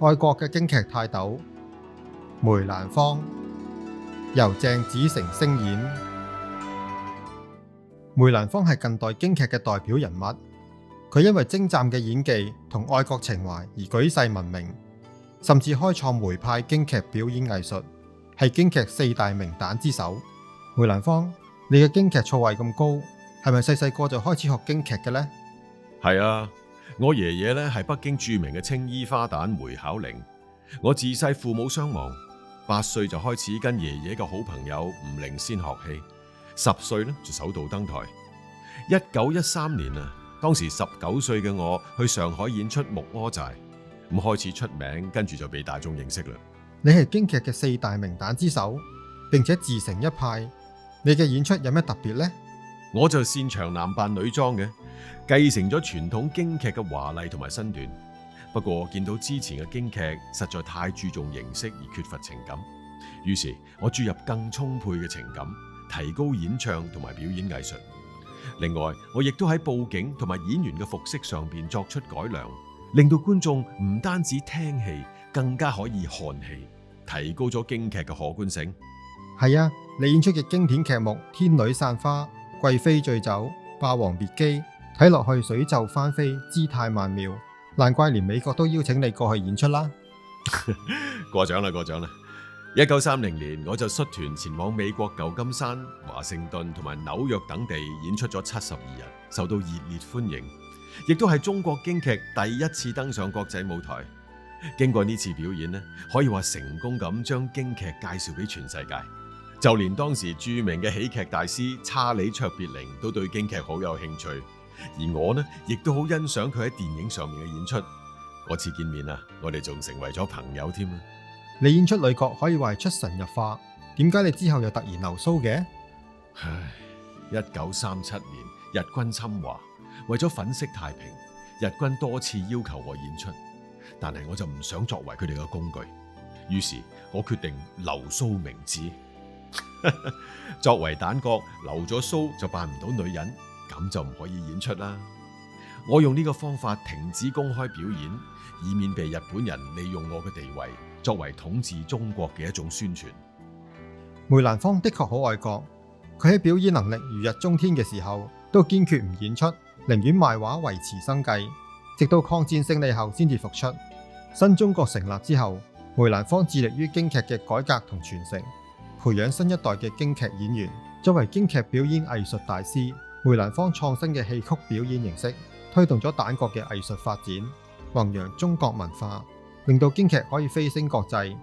愛國嘅京劇泰斗梅蘭芳，由鄭子誠聲演。梅蘭芳係近代京劇嘅代表人物，佢因為精湛嘅演技同愛國情懷而舉世聞名，甚至開創梅派京劇表演藝術，係京劇四大名旦之首。梅蘭芳，你嘅京劇造詣咁高，係咪細細個就開始學京劇嘅呢？係啊，我爺爺咧係北京著名嘅青衣花旦梅巧玲。我自細父母雙亡，8歲就開始跟爺爺嘅好朋友吳靈仙學戲，10歲咧就首度登台。1913年啊，當時19歲嘅我去上海演出《木柯寨》，咁開始出名，跟住就被大眾認識啦。你係京劇嘅四大名旦之首，並且自成一派，你嘅演出有咩特別呢？我就擅長男扮女裝嘅，繼承咗傳統京劇嘅華麗同埋身段。不過見到之前嘅京劇實在太注重形式而缺乏情感，於是我注入更充沛嘅情感，提高演唱同埋表演藝術。另外，我亦都喺佈景同埋演員嘅服飾上邊作出改良，令到觀眾唔單止聽戲，更加可以看戲，提高咗京劇嘅可觀性。係啊，你演出嘅經典劇目《天女散花》《貴妃醉酒》《霸王別姬》，睇落去水袖翻飛，姿態曼妙，難怪連美國都邀請你過去演出啦。過獎啦，過獎啦。1930年我就率團前往美國舊金山、華盛頓同埋紐約等地演出咗72日，受到熱烈歡迎，亦都係中國京劇第一次登上國際舞台。經過呢次表演呢，可以話成功咁將京劇介紹俾全世界，就連當時著名嘅喜劇大師查理卓別靈都對京劇好有興趣，而我呢亦都好欣賞佢喺電影上面嘅演出。嗰次見面啊，我哋仲成為咗朋友添啊！你演出女角可以話係出神入化，點解你之後又突然留鬚嘅？唉，1937年日軍侵華，為咗粉飾太平，日軍多次要求我演出，但係我就唔想作為佢哋嘅工具，於是我決定留鬚明志。作為旦角，留咗鬚就扮唔到女人，咁就唔可以演出啦。我用呢個方法停止公開表演，以免被日本人利用我嘅地位作為統治中國嘅一種宣傳。梅蘭芳的確好愛國，佢喺表演能力如日中天嘅時候，都堅決唔演出，寧願賣畫維持生計，直到抗戰勝利後先至復出。新中國成立之後，梅蘭芳致力於京劇嘅改革同傳承，培養新一代嘅京劇演員。作為京劇表演藝術大師，梅蘭芳創新嘅戲曲表演形式，推動咗旦角嘅藝術發展，弘揚中國文化，令到京劇可以飛升國際。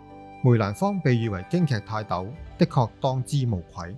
梅蘭芳被譽為京劇泰斗，的確當之無愧。